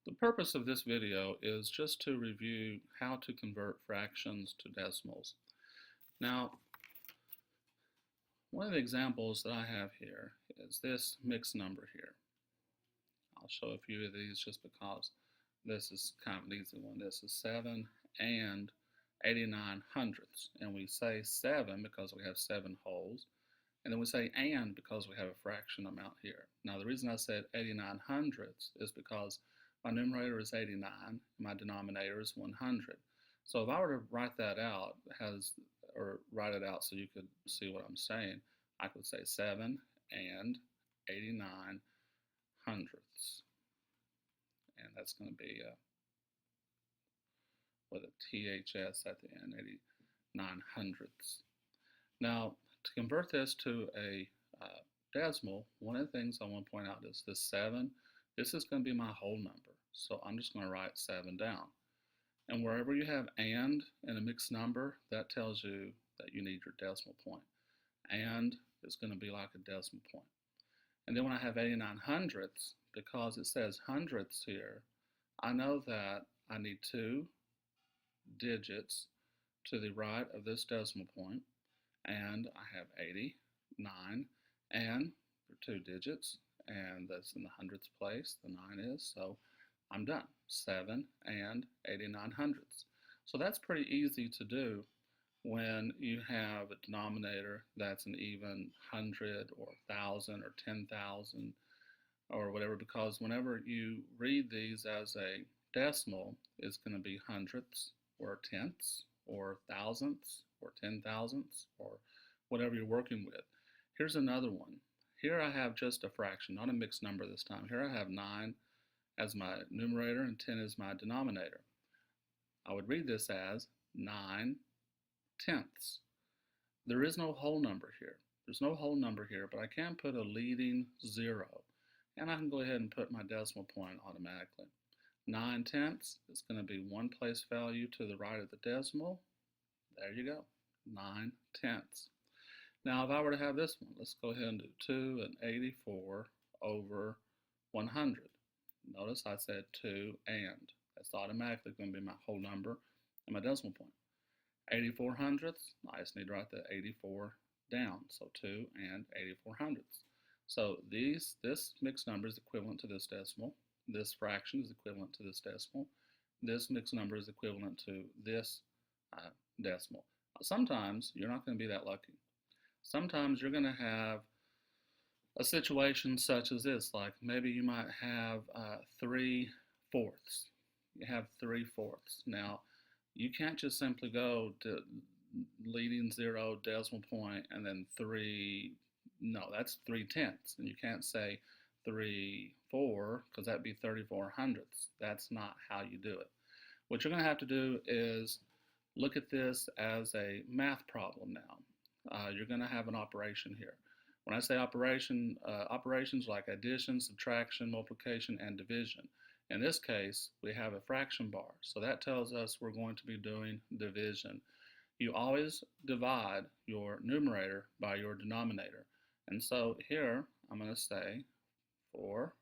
The purpose of this video is just to review how to convert fractions to decimals. Now, one of the examples that I have here is this mixed number here. I'll show a few of these just because this is kind of an easy one. This is 7 and 89 hundredths. And we say 7 because we have 7 wholes. And then we say and because we have a fraction amount here. Now, the reason I said 89 hundredths is because my numerator is 89, and my denominator is 100. So if I were to write that out, write it out so you could see what I'm saying, I could say 7 and 89 hundredths. And that's going to be with a THS at the end, 89 hundredths. Now, to convert this to a decimal, one of the things I want to point out is this 7. This is going to be my whole number. So I'm just going to write 7 down. And wherever you have and in a mixed number, that tells you that you need your decimal point. And is going to be like a decimal point. And then when I have 89 hundredths, because it says hundredths here, I know that I need 2 digits to the right of this decimal point, and I have 89, and they're 2 digits, and that's in the hundredths place, the 9 is, so I'm done. 7 and 89 hundredths. So that's pretty easy to do when you have a denominator that's an even 100 or 1,000 or 10,000 or whatever, because whenever you read these as a decimal, it's going to be hundredths or tenths or thousandths or 10,000ths or whatever you're working with. Here's another one. Here I have just a fraction, not a mixed number this time. Here I have 9 as my numerator and 10 as my denominator. I would read this as 9 tenths. There is no whole number here. There's no whole number here, but I can put a leading 0. And I can go ahead and put my decimal point automatically. 9 tenths is going to be one place value to the right of the decimal. There you go, 9 tenths. Now, if I were to have this one, let's go ahead and do 2 and 84 over 100. Notice I said 2 and. That's automatically going to be my whole number and my decimal point. 84 hundredths, I just need to write the 84 down. So 2 and 84 hundredths. So this mixed number is equivalent to this decimal. This fraction is equivalent to this decimal. This mixed number is equivalent to this decimal. Sometimes you're not going to be that lucky. Sometimes you're going to have a situation such as this, like maybe you might have 3/4. You have 3/4. Now, you can't just simply go to leading 0, decimal point, and then 3. No, that's 3 tenths. And you can't say 3/4 because that'd be 34 hundredths. That's not how you do it. What you're going to have to do is look at this as a math problem now. You're going to have an operation here. When I say operation, operations like addition, subtraction, multiplication, and division. In this case, we have a fraction bar. So that tells us we're going to be doing division. You always divide your numerator by your denominator. And so here, I'm going to say 4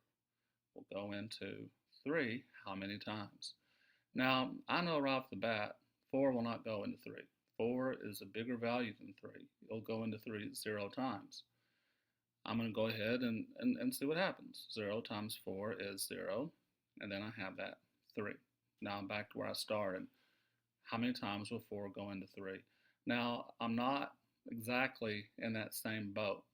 will go into 3 how many times? Now, I know right off the bat, 4 will not go into 3. 4 is a bigger value than 3. It'll go into 3 0 times. I'm going to go ahead and see what happens. 0 times 4 is 0, and then I have that 3. Now I'm back to where I started. How many times will 4 go into 3? Now, I'm not exactly in that same boat.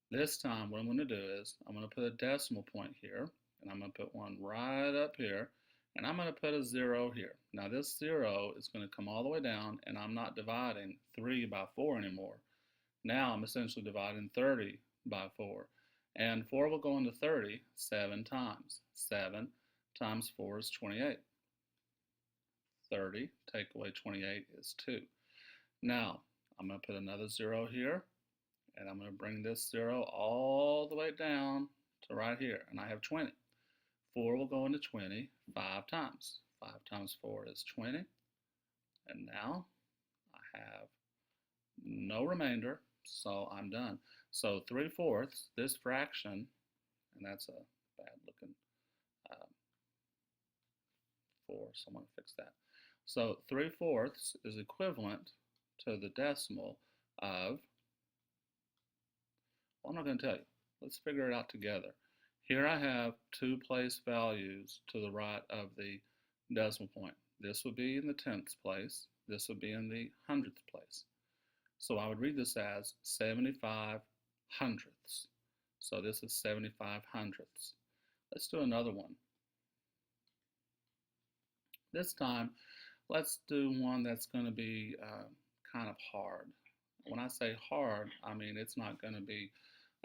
This time, what I'm going to do is I'm going to put a decimal point here, and I'm going to put one right up here, and I'm going to put a 0 here. Now, this 0 is going to come all the way down, and I'm not dividing 3 by 4 anymore. Now, I'm essentially dividing 30 by 4. And 4 will go into 30 7 times. 7 times 4 is 28. 30, take away 28 is 2. Now, I'm going to put another 0 here, and I'm going to bring this 0 all the way down to right here, and I have 20. 4 will go into 20 5 times. 5 times 4 is 20, and now I have no remainder, so I'm done. So 3/4, this fraction, and that's a bad looking 4, so I'm going to fix that. So 3/4 is equivalent to the decimal of, well, I'm not going to tell you. Let's figure it out together. Here I have two place values to the right of the decimal point. This would be in the tenths place. This would be in the hundredth place. So I would read this as 75 hundredths. So this is 75 hundredths. Let's do another one. This time, let's do one that's going to be kind of hard. When I say hard, I mean it's not going to be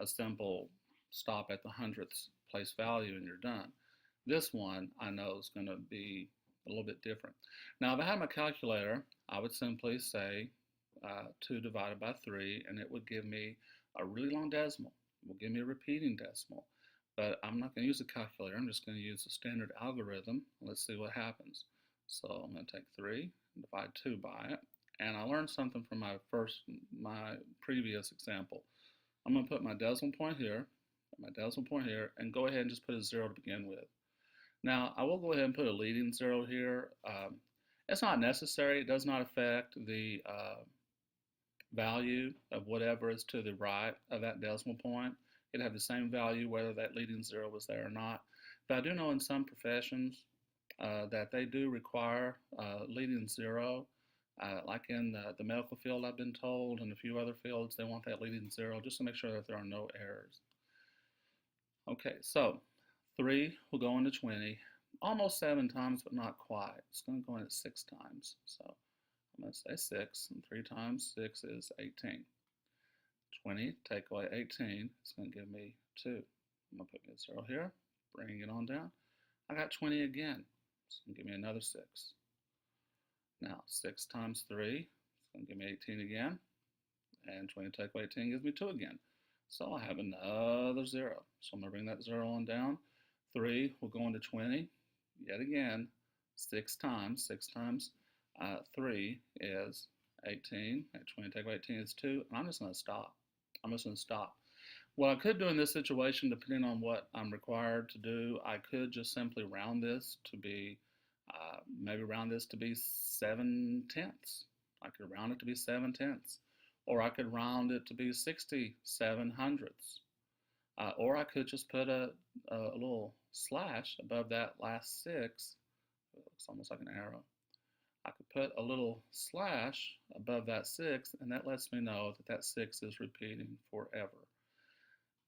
a simple stop at the hundredths place value and you're done. This one I know is going to be a little bit different. Now, if I had my calculator, I would simply say 2 divided by 3, and it would give me a really long decimal. It will give me a repeating decimal. But I'm not going to use a calculator. I'm just going to use the standard algorithm. Let's see what happens. So I'm going to take 3 and divide 2 by it. And I learned something from my previous example. I'm going to put my decimal point here, and go ahead and just put a 0 to begin with. Now, I will go ahead and put a leading 0 here. It's not necessary. It does not affect the value of whatever is to the right of that decimal point. It'd have the same value whether that leading 0 was there or not. But I do know in some professions that they do require leading 0. Like in the medical field, I've been told, and a few other fields, they want that leading 0 just to make sure that there are no errors. Okay, so 3 will go into 20, almost 7 times, but not quite. It's going to go in at 6 times. So I'm going to say 6, and 3 times 6 is 18. 20, take away 18, it's going to give me 2. I'm going to put me a 0 here, bring it on down. I got 20 again. It's going to give me another 6. Now, 6 times 3, it's going to give me 18 again. And 20 take away 18 gives me 2 again. So I have another 0. So I'm going to bring that 0 on down. 3 will go into 20. Yet again, 6 times. 6 times 3 is 18. And 20 take away 18 is 2. And I'm just going to stop. I'm just going to stop. What I could do in this situation, depending on what I'm required to do, I could just simply round this to be, maybe round this to be 7/10. I could round it to be 7/10. Or I could round it to be 67 hundredths. Or I could just put a little slash above that last 6. It looks almost like an arrow. I could put a little slash above that 6, and that lets me know that that 6 is repeating forever.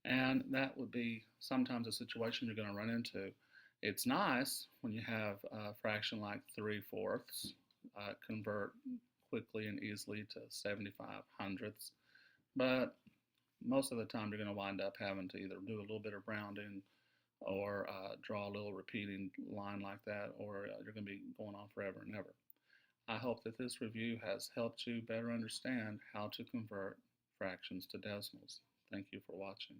And that would be sometimes a situation you're going to run into. It's nice when you have a fraction like 3/4 convert quickly and easily to 75 hundredths, but most of the time you're going to wind up having to either do a little bit of rounding or draw a little repeating line like that, or you're going to be going on forever and ever. I hope that this review has helped you better understand how to convert fractions to decimals. Thank you for watching.